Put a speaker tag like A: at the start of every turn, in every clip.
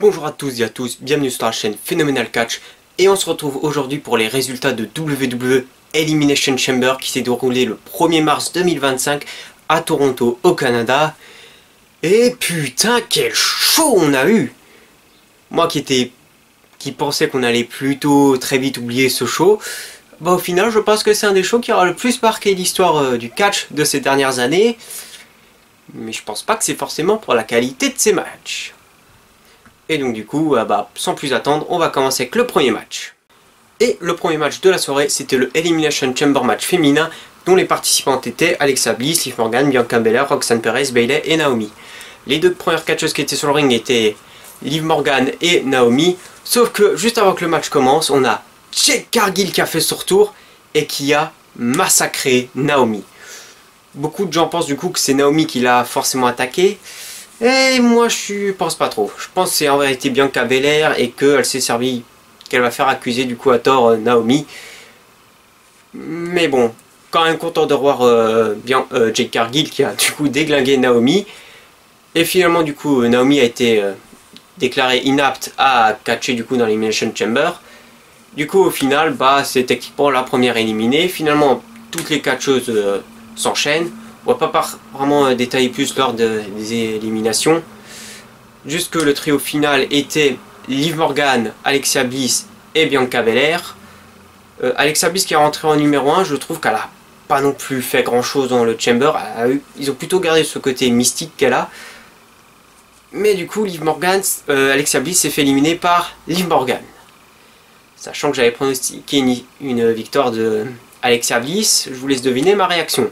A: Bonjour à tous et à tous, bienvenue sur la chaîne Phenomenal Catch et on se retrouve aujourd'hui pour les résultats de WWE Elimination Chamber qui s'est déroulé le 1er mars 2025 à Toronto au Canada. Et putain quel show on a eu! Moi qui pensais qu'on allait plutôt très vite oublier ce show, bah au final je pense que c'est un des shows qui aura le plus marqué l'histoire du catch de ces dernières années. Mais je pense pas que c'est forcément pour la qualité de ces matchs. Et donc du coup, sans plus attendre, on va commencer avec le premier match. Et le premier match de la soirée, c'était le Elimination Chamber match féminin, dont les participantes étaient Alexa Bliss, Liv Morgan, Bianca Belair, Roxanne Perez, Bayley et Naomi. Les deux premières catcheuses qui étaient sur le ring étaient Liv Morgan et Naomi, sauf que juste avant que le match commence, on a Jade Cargill qui a fait son retour et qui a massacré Naomi. Beaucoup de gens pensent du coup que c'est Naomi qui l'a forcément attaqué. Et moi je pense pas trop. Je pense que c'est en vérité Bianca Belair et qu'elle s'est servi, qu'elle va faire accuser du coup à tort Naomi. Mais bon, quand même content de voir Jade Cargill qui a du coup déglingué Naomi. Et finalement du coup Naomi a été déclarée inapte à catcher du coup dans l'Elimination Chamber. Du coup au final c'est techniquement la première éliminée. Finalement toutes les catcheuses s'enchaînent. On va pas vraiment détailler plus lors des éliminations. Juste que le trio final était Liv Morgan, Alexa Bliss et Bianca Belair. Alexa Bliss qui est rentrée en numéro 1, je trouve qu'elle a pas non plus fait grand chose dans le Chamber. Ils ont plutôt gardé ce côté mystique qu'elle a. Mais du coup, Alexa Bliss s'est fait éliminer par Liv Morgan. Sachant que j'avais pronostiqué une victoire de Alexa Bliss, je vous laisse deviner ma réaction.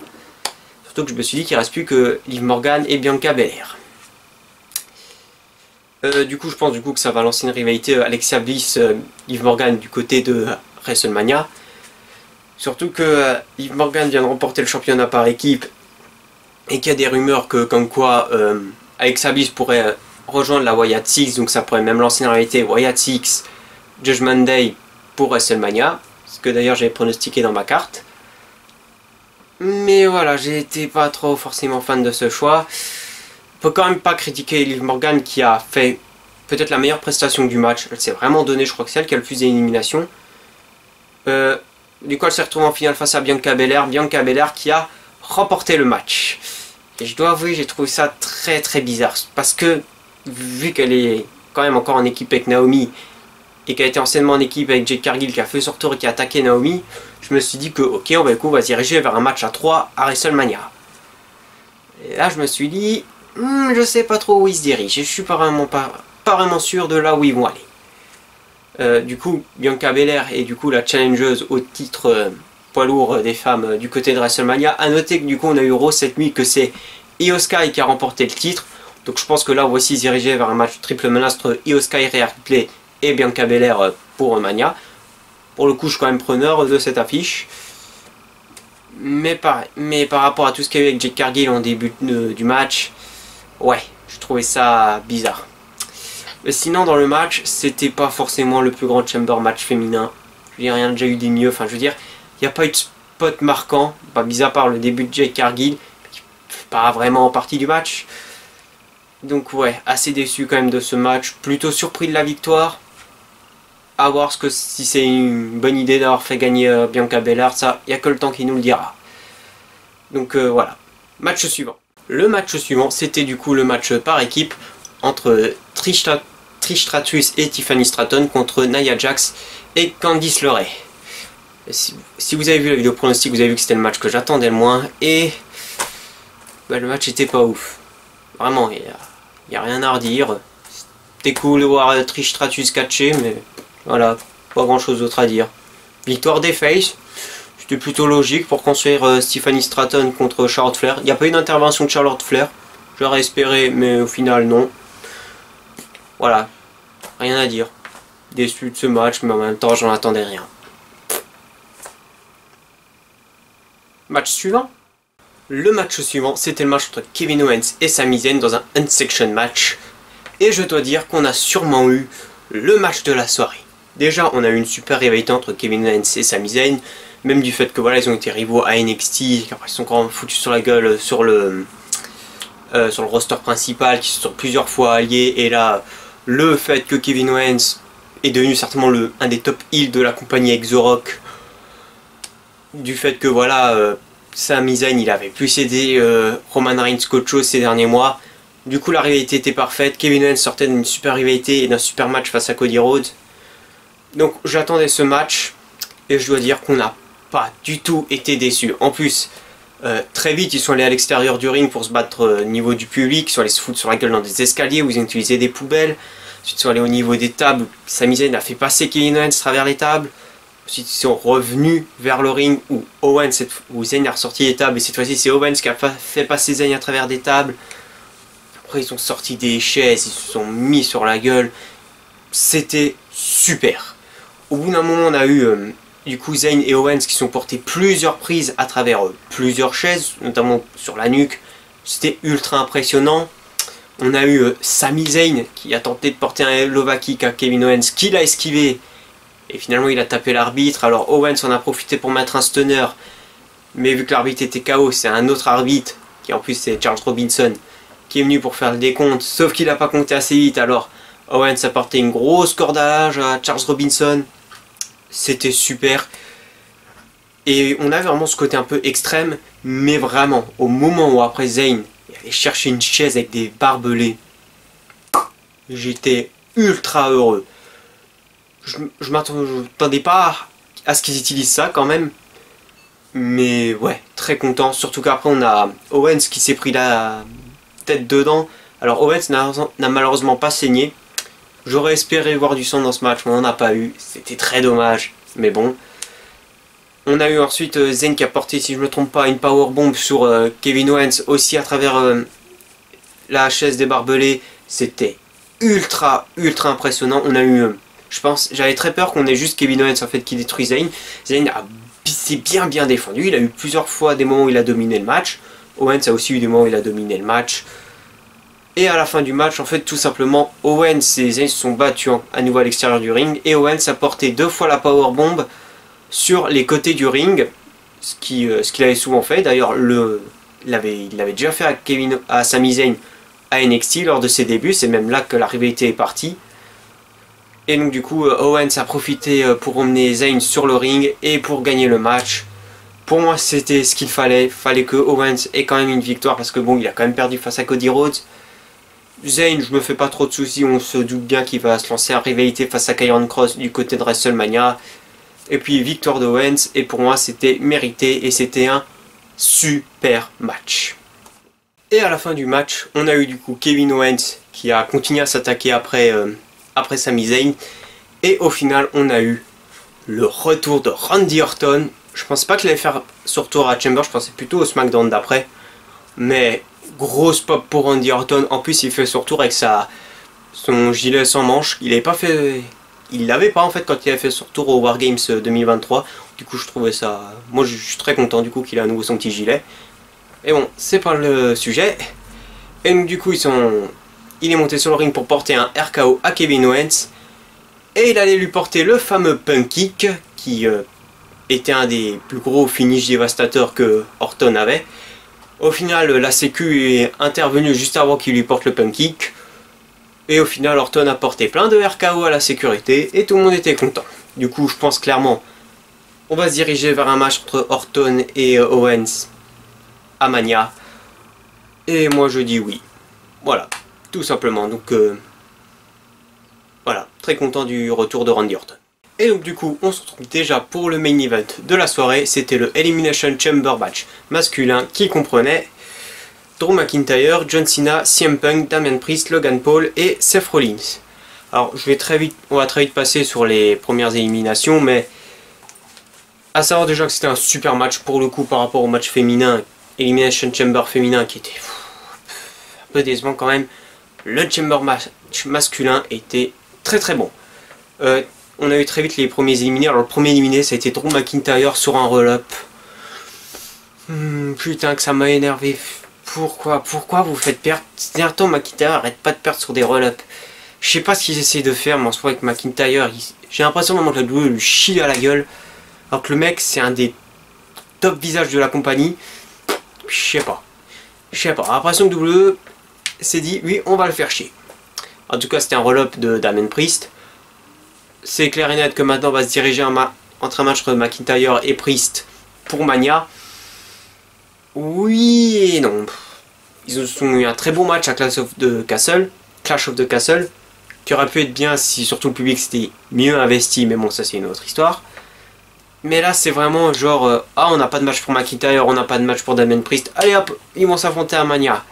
A: Surtout que je me suis dit qu'il ne reste plus que Liv Morgan et Bianca Belair. Du coup, je pense que ça va lancer une rivalité Alexa Bliss, Liv Morgan du côté de WrestleMania. Surtout que Liv Morgan vient de remporter le championnat par équipe et qu'il y a des rumeurs comme quoi Alexa Bliss pourrait rejoindre la Wyatt Six, donc ça pourrait même lancer une rivalité Wyatt Six Judgment Day pour WrestleMania, ce que d'ailleurs j'avais pronostiqué dans ma carte. Mais voilà, j'étais pas trop forcément fan de ce choix. On peut quand même pas critiquer Liv Morgan qui a fait peut-être la meilleure prestation du match. Elle s'est vraiment donnée, je crois que c'est elle qui a le plus d'éliminations. Du coup, elle s'est retrouvée en finale face à Bianca Belair. Bianca Belair qui a remporté le match. Et je dois avouer, j'ai trouvé ça très très bizarre. Parce que, vu qu'elle est quand même encore en équipe avec Naomi, et qu'elle a été anciennement en équipe avec Jade Cargill qui a fait son retour et qui a attaqué Naomi, je me suis dit que ok, on va se diriger vers un match à 3 à WrestleMania. Et là je me suis dit, je sais pas trop où ils se dirigent, je suis pas vraiment sûr de là où ils vont aller. Du coup, Bianca Belair est du coup la challengeuse au titre poids lourd des femmes du côté de WrestleMania. A noter que du coup on a eu Raw cette nuit que c'est Io Sky qui a remporté le titre. Donc je pense que là on va aussi se diriger vers un match triple menace entre Io Sky, Rhea Ripley et Bianca Belair pour Mania. Pour le coup, je suis quand même preneur de cette affiche. Mais par rapport à tout ce qu'il y a eu avec Jade Cargill en début du match, ouais, je trouvais ça bizarre. Mais sinon, dans le match, c'était pas forcément le plus grand Chamber match féminin. Je veux dire, il y a déjà eu des mieux. Enfin, je veux dire, il n'y a pas eu de spot marquant, pas mis à part le début de Jade Cargill, qui fait pas vraiment partie du match. Donc ouais, assez déçu quand même de ce match. Plutôt surpris de la victoire. À voir si c'est une bonne idée d'avoir fait gagner Bianca Belair, ça, il n'y a que le temps qui nous le dira. Donc voilà, match suivant. Le match suivant, c'était du coup le match par équipe entre Trish Stratus et Tiffany Stratton contre Nia Jax et Candice LeRae. Si vous avez vu la vidéo pronostic, vous avez vu que c'était le match que j'attendais le moins et le match était pas ouf. Vraiment, il n'y a rien à redire. C'était cool de voir Trish Stratus catcher, mais voilà, pas grand chose d'autre à dire. Victoire des Faces, c'était plutôt logique pour construire Tiffany Stratton contre Charlotte Flair. Il n'y a pas eu d'intervention de Charlotte Flair, j'aurais espéré, mais au final non. Voilà, rien à dire. Déçu de ce match, mais en même temps j'en attendais rien. Match suivant. Le match suivant, c'était le match entre Kevin Owens et Sami Zayn dans un Unsection match. Et je dois dire qu'on a sûrement eu le match de la soirée. Déjà, on a eu une super rivalité entre Kevin Owens et Sami Zayn, même du fait que voilà, ils ont été rivaux à NXT, qu'après ils sont encore foutus sur la gueule sur le roster principal, qui se sont plusieurs fois alliés, et là, le fait que Kevin Owens est devenu certainement un des top heels de la compagnie avec The Rock, du fait que voilà, Sami Zayn il avait pu céder Roman Reigns qu'autre chose ces derniers mois. Du coup la rivalité était parfaite, Kevin Owens sortait d'une super rivalité et d'un super match face à Cody Rhodes. Donc j'attendais ce match et je dois dire qu'on n'a pas du tout été déçus. En plus, très vite ils sont allés à l'extérieur du ring pour se battre au niveau du public, ils sont allés se foutre sur la gueule dans des escaliers où ils ont utilisé des poubelles. Ensuite ils sont allés au niveau des tables, Sami Zayn a fait passer Kevin Owens à travers les tables. Ensuite ils sont revenus vers le ring où Zayn a ressorti les tables et cette fois-ci c'est Owens qui a fait passer Zayn à travers des tables. Après ils ont sorti des chaises, ils se sont mis sur la gueule. C'était super. Au bout d'un moment on a eu du coup Zayn et Owens qui sont portés plusieurs prises à travers plusieurs chaises, notamment sur la nuque. C'était ultra impressionnant. On a eu Sami Zayn qui a tenté de porter un low kick à Kevin Owens, qui l'a esquivé. Et finalement il a tapé l'arbitre. Alors Owens en a profité pour mettre un stunner. Mais vu que l'arbitre était KO, c'est un autre arbitre, qui en plus c'est Charles Robinson, qui est venu pour faire le décompte. Sauf qu'il n'a pas compté assez vite. Alors Owens a porté une grosse corde à linge à Charles Robinson. C'était super. Et on avait vraiment ce côté un peu extrême. Mais vraiment, au moment où après Zayn allait chercher une chaise avec des barbelés, j'étais ultra heureux. Je m'attendais pas à ce qu'ils utilisent ça quand même. Mais ouais, très content. Surtout qu'après on a Owens qui s'est pris la tête dedans. Alors Owens n'a malheureusement pas saigné. J'aurais espéré voir du sang dans ce match, mais on n'en a pas eu. C'était très dommage. Mais bon. On a eu ensuite Zayn qui a porté, si je ne me trompe pas, une powerbomb sur Kevin Owens aussi à travers la chaise des barbelés. C'était ultra impressionnant. On a eu, j'avais très peur qu'on ait juste Kevin Owens en fait qui détruit Zayn. Zayn s'est bien défendu. Il a eu plusieurs fois des moments où il a dominé le match. Owens a aussi eu des moments où il a dominé le match. Et à la fin du match, en fait, tout simplement, Owens et Zayn se sont battus à nouveau à l'extérieur du ring. Et Owens a porté 2 fois la powerbomb sur les côtés du ring, ce qu'il avait souvent fait. D'ailleurs, il l'avait déjà fait à Sami Zayn à NXT lors de ses débuts. C'est même là que la rivalité est partie. Et donc du coup, Owens a profité pour emmener Zayn sur le ring et pour gagner le match. Pour moi, c'était ce qu'il fallait. Il fallait que Owens ait quand même une victoire parce que bon, il a quand même perdu face à Cody Rhodes. Zayn, je me fais pas trop de soucis. On se doute bien qu'il va se lancer en rivalité face à Karrion Kross du côté de WrestleMania. Et puis victoire d'Owens. Et pour moi, c'était mérité et c'était un super match. Et à la fin du match, on a eu du coup Kevin Owens qui a continué à s'attaquer après Sami Zayn. Et au final, on a eu le retour de Randy Orton. Je pensais pas qu'il allait faire son retour à Chamber, je pensais plutôt au SmackDown d'après. Mais grosse pop pour Randy Orton. En plus, il fait son retour avec son gilet sans manche. Il l'avait pas en fait quand il avait fait son retour au Wargames 2023. Du coup, je trouvais ça. Moi, je suis très content du coup qu'il a à nouveau son petit gilet. Et bon, c'est pas le sujet. Et donc, du coup, il est monté sur le ring pour porter un RKO à Kevin Owens. Et il allait lui porter le fameux Punk Kick qui était un des plus gros finishes dévastateurs que Orton avait. Au final, la sécu est intervenue juste avant qu'il lui porte le Punk Kick. Et au final, Orton a porté plein de RKO à la sécurité et tout le monde était content. Du coup, je pense clairement, on va se diriger vers un match entre Orton et Owens à Mania. Et moi, je dis oui. Voilà, tout simplement. Donc, voilà, très content du retour de Randy Orton. Et donc du coup, on se retrouve déjà pour le main event de la soirée. C'était le Elimination Chamber match masculin qui comprenait Drew McIntyre, John Cena, CM Punk, Damian Priest, Logan Paul et Seth Rollins. Alors, on va très vite passer sur les premières éliminations, mais à savoir déjà que c'était un super match pour le coup par rapport au match féminin, Elimination Chamber féminin qui était un peu décevant quand même. Le Chamber match masculin était très bon. On a eu très vite les premiers éliminés. Alors le premier éliminé ça a été Drew McIntyre sur un roll-up. Putain que ça m'a énervé. Pourquoi vous faites perdre? Ces derniers temps McIntyre arrête pas de perdre sur des roll-up. Je sais pas ce qu'ils essaient de faire, mais en ce moment avec McIntyre, j'ai l'impression que la WWE lui chie à la gueule. Alors que le mec c'est un des top visages de la compagnie. Je sais pas. J'ai l'impression que WWE s'est dit oui on va le faire chier. En tout cas, c'était un roll-up de Damien Priest. C'est clair et net que maintenant on va se diriger entre un match entre McIntyre et Priest pour Mania. Oui et non. Ils ont eu un très bon match à Clash of the Castle, qui aurait pu être bien si surtout le public s'était mieux investi, mais bon, ça c'est une autre histoire. Mais là, c'est vraiment genre, ah, on n'a pas de match pour McIntyre, on n'a pas de match pour Damien Priest. Allez hop, ils vont s'affronter à Mania.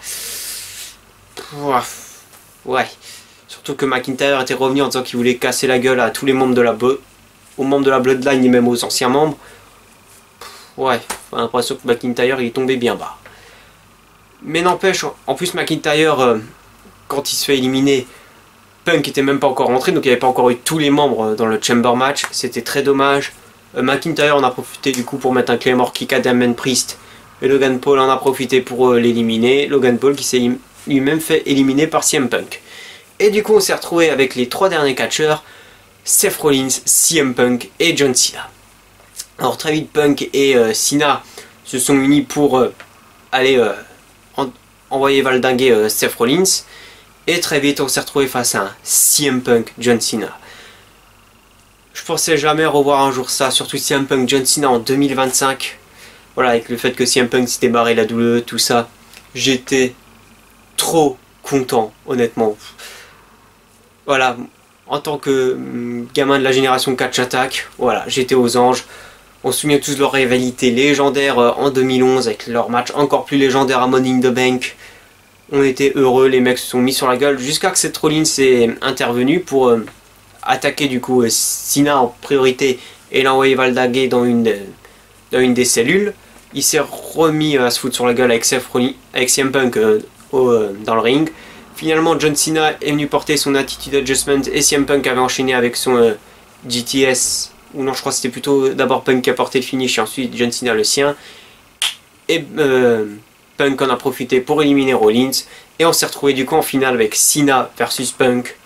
A: Ouais. Surtout que McIntyre était revenu en disant qu'il voulait casser la gueule à tous les membres de aux membres de la Bloodline et même aux anciens membres. Ouais, j'ai l'impression que McIntyre il est tombé bien bas. Mais n'empêche, en plus McIntyre, quand il se fait éliminer, Punk était même pas encore rentré, donc il n'y avait pas encore eu tous les membres dans le Chamber match. C'était très dommage. McIntyre en a profité du coup pour mettre un Claymore kick à Damien Priest. Et Logan Paul en a profité pour l'éliminer. Logan Paul qui s'est lui-même fait éliminer par CM Punk. Et du coup on s'est retrouvé avec les 3 derniers catcheurs, Seth Rollins, CM Punk et John Cena. Alors très vite Punk et Cena se sont unis pour aller envoyer valdinguer Seth Rollins. Et très vite on s'est retrouvé face à un CM Punk, John Cena. Je pensais jamais revoir un jour ça, surtout CM Punk, John Cena en 2025. Voilà, avec le fait que CM Punk s'était barré la WWE, tout ça. J'étais trop content, honnêtement. Voilà, en tant que gamin de la génération Catch Attack, voilà, j'étais aux anges. On se souvient tous de leur rivalité légendaire en 2011 avec leur match encore plus légendaire à Money in the Bank. On était heureux, les mecs se sont mis sur la gueule jusqu'à que Seth Rollins est intervenu pour attaquer du coup Cena en priorité et l'envoyer valdinguer dans une des cellules. Il s'est remis à se foutre sur la gueule avec CM Punk dans le ring. Finalement, John Cena est venu porter son Attitude Adjustment et CM Punk avait enchaîné avec son GTS. Ou non, je crois que c'était plutôt d'abord Punk qui a porté le finish et ensuite John Cena le sien. Et Punk en a profité pour éliminer Rollins. Et on s'est retrouvé du coup en finale avec Cena versus Punk.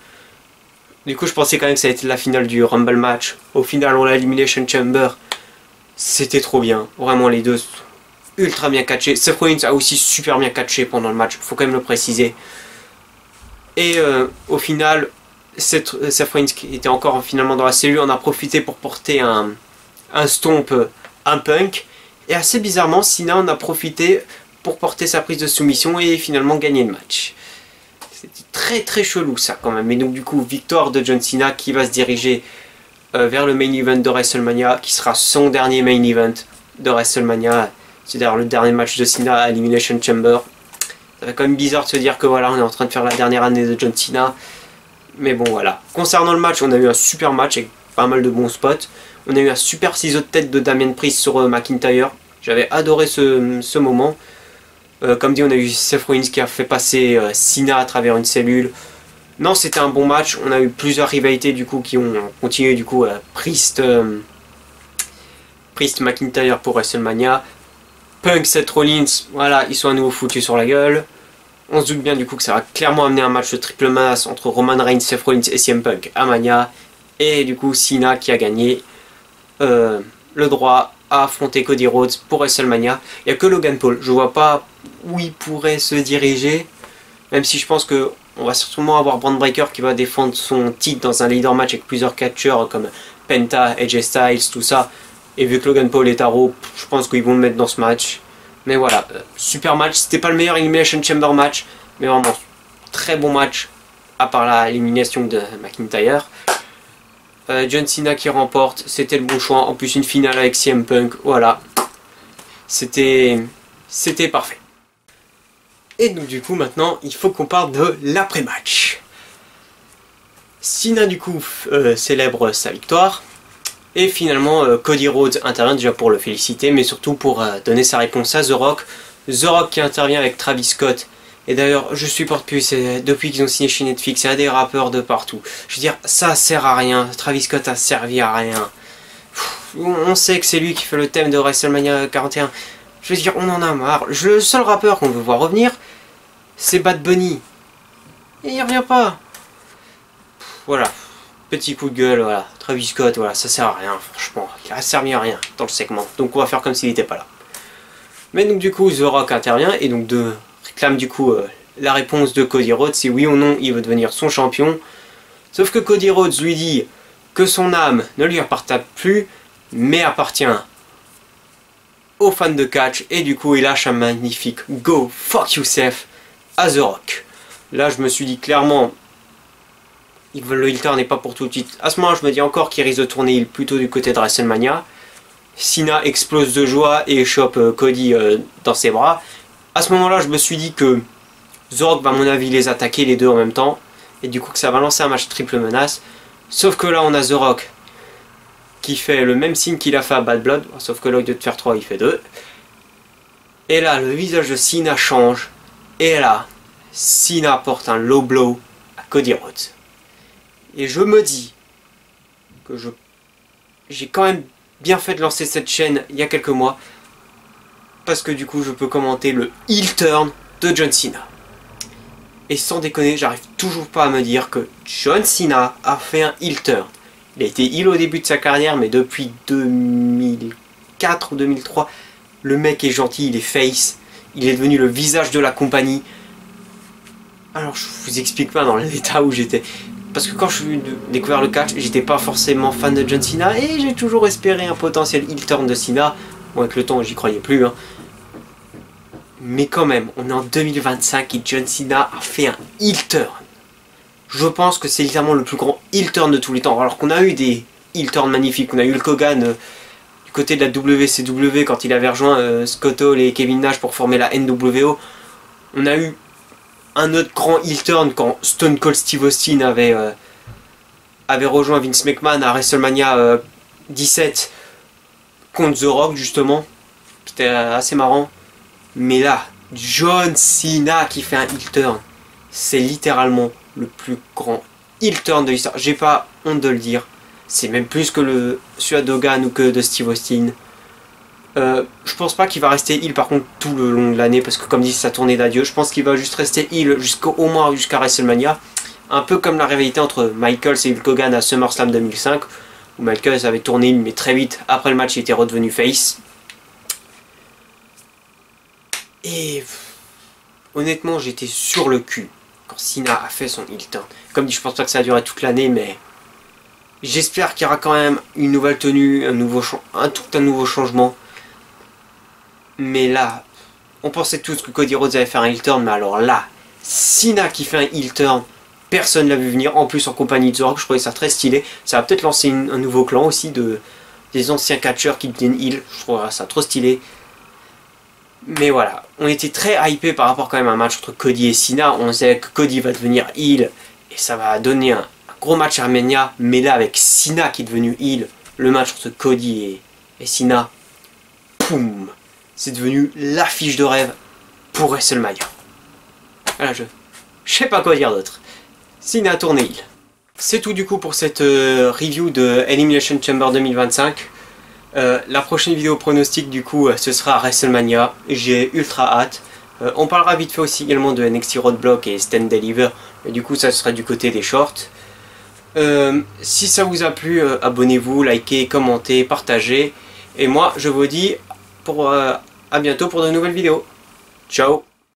A: Du coup, je pensais quand même que ça allait être la finale du Rumble match. Au final, on l'a Elimination Chamber. C'était trop bien. Vraiment, les deux ultra bien catchés. Seth Rollins a aussi super bien catché pendant le match. Faut quand même le préciser. Et au final, Seth Rollins qui était encore finalement dans la cellule, on a profité pour porter un stomp un Punk. Et assez bizarrement, Cena en a profité pour porter sa prise de soumission et finalement gagner le match. C'était très très chelou ça quand même. Et donc du coup, victoire de John Cena qui va se diriger vers le main event de WrestleMania, qui sera son dernier main event de WrestleMania. C'est d'ailleurs le dernier match de Cena à Elimination Chamber. Ça fait quand même bizarre de se dire que voilà, on est en train de faire la dernière année de John Cena. Mais bon voilà. Concernant le match, on a eu un super match avec pas mal de bons spots. On a eu un super ciseau de tête de Damien Priest sur McIntyre. J'avais adoré ce moment. Comme dit, on a eu Seth Rollins qui a fait passer Cena à travers une cellule. Non, c'était un bon match. On a eu plusieurs rivalités du coup qui ont continué du coup Priest McIntyre pour WrestleMania. Punk, Seth Rollins, voilà, ils sont à nouveau foutus sur la gueule. On se doute bien du coup que ça va clairement amener un match de triple masse entre Roman Reigns, Seth Rollins et CM Punk à Mania. Et du coup Cena qui a gagné le droit à affronter Cody Rhodes pour WrestleMania. Il n'y a que Logan Paul. Je vois pas où il pourrait se diriger. Même si je pense que on va sûrement avoir Bron Breakker qui va défendre son titre dans un leader match avec plusieurs catcheurs comme Penta, AJ Styles, tout ça. Et vu que Logan Paul est à Raw, je pense qu'ils vont le mettre dans ce match. Mais voilà, super match. C'était pas le meilleur Elimination Chamber match, mais vraiment très bon match, à part l'élimination de McIntyre. John Cena qui remporte, c'était le bon choix. En plus une finale avec CM Punk, voilà. C'était parfait. Et donc du coup maintenant, il faut qu'on parle de l'après-match. Cena du coup célèbre sa victoire. Et finalement, Cody Rhodes intervient déjà pour le féliciter, mais surtout pour donner sa réponse à The Rock. The Rock qui intervient avec Travis Scott. Et d'ailleurs, je supporte plus, depuis qu'ils ont signé chez Netflix, il y a des rappeurs de partout. Je veux dire, ça sert à rien. Travis Scott a servi à rien. On sait que c'est lui qui fait le thème de WrestleMania 41. Je veux dire, on en a marre. Le seul rappeur qu'on veut voir revenir, c'est Bad Bunny. Et il revient pas. Voilà. Petit coup de gueule, voilà. Travis Scott, voilà, ça sert à rien, franchement. Il a servi à rien dans le segment. Donc on va faire comme s'il n'était pas là. Mais donc du coup, The Rock intervient et donc réclame du coup la réponse de Cody Rhodes, c'est oui ou non, il veut devenir son champion. Sauf que Cody Rhodes lui dit que son âme ne lui appartient plus, mais appartient aux fans de catch, et du coup il lâche un magnifique Go Fuck Yourself à The Rock. Là je me suis dit clairement, le heel turn n'est pas pour tout de suite. À ce moment-là je me dis encore qu'il risque de tourner heel plutôt du côté de WrestleMania. Cena explose de joie et chope Cody dans ses bras. À ce moment-là je me suis dit que The Rock va à mon avis les attaquer les deux en même temps, et du coup que ça va lancer un match triple menace. Sauf que là on a The Rock qui fait le même signe qu'il a fait à Bad Blood, sauf que là au lieu de faire 3 il fait 2. Et là le visage de Cena change, et là Cena porte un low blow à Cody Rhodes. Et je me dis que j'ai quand même bien fait de lancer cette chaîne il y a quelques mois, parce que du coup je peux commenter le heel turn de John Cena. Et sans déconner, j'arrive toujours pas à me dire que John Cena a fait un heel turn. Il a été heel au début de sa carrière, mais depuis 2004 ou 2003, le mec est gentil, il est face, il est devenu le visage de la compagnie. Alors je vous explique pas dans l'état où j'étais, parce que quand je suis découvert le catch, j'étais pas forcément fan de John Cena, et j'ai toujours espéré un potentiel heel turn de Cena. Bon, avec le temps, j'y croyais plus, hein. Mais quand même, on est en 2025 et John Cena a fait un heel turn. Je pense que c'est littéralement le plus grand heel turn de tous les temps. Alors qu'on a eu des heel turns magnifiques. On a eu Hulk Hogan du côté de la WCW quand il avait rejoint Scott Hall et Kevin Nash pour former la NWO. On a eu un autre grand heel turn quand Stone Cold Steve Austin avait rejoint Vince McMahon à WrestleMania 17 contre The Rock justement. C'était assez marrant. Mais là, John Cena qui fait un heel turn, c'est littéralement le plus grand heel turn de l'histoire. J'ai pas honte de le dire. C'est même plus que celui d'Hogan ou que de Steve Austin. Je pense pas qu'il va rester heel par contre tout le long de l'année, parce que comme dit, sa tournée d'adieu. Je pense qu'il va juste rester heel au moins jusqu'à WrestleMania. Un peu comme la rivalité entre Michaels et Hulk Hogan à SummerSlam 2005, où Michaels avait tourné heel, mais très vite après le match il était redevenu face. Et honnêtement, j'étais sur le cul quand Cena a fait son heel turn. Comme dit, je pense pas que ça a duré toute l'année, mais j'espère qu'il y aura quand même une nouvelle tenue, un nouveau changement. Mais là, on pensait tous que Cody Rhodes allait faire un heel turn, mais alors là, Cena qui fait un heel turn, personne l'a vu venir. En plus, en compagnie de The Rock, je trouvais ça très stylé. Ça va peut-être lancer un nouveau clan aussi des anciens catcheurs qui deviennent heel. Je trouverais ça trop stylé. Mais voilà, on était très hypé par rapport quand même à un match entre Cody et Cena. On savait que Cody va devenir heel et ça va donner un gros match à Mania. Mais là, avec Cena qui est devenu heel, le match entre Cody et Cena, poum, c'est devenu l'affiche de rêve pour WrestleMania. Voilà, je sais pas quoi dire d'autre. Cena a tourné heel. C'est tout du coup pour cette review de Elimination Chamber 2025. La prochaine vidéo pronostic du coup ce sera WrestleMania, j'ai ultra hâte. On parlera vite fait aussi également de NXT Roadblock et Stand Deliver, mais du coup ça sera du côté des shorts. Si ça vous a plu, abonnez-vous, likez, commentez, partagez, et moi je vous dis à bientôt pour de nouvelles vidéos. Ciao.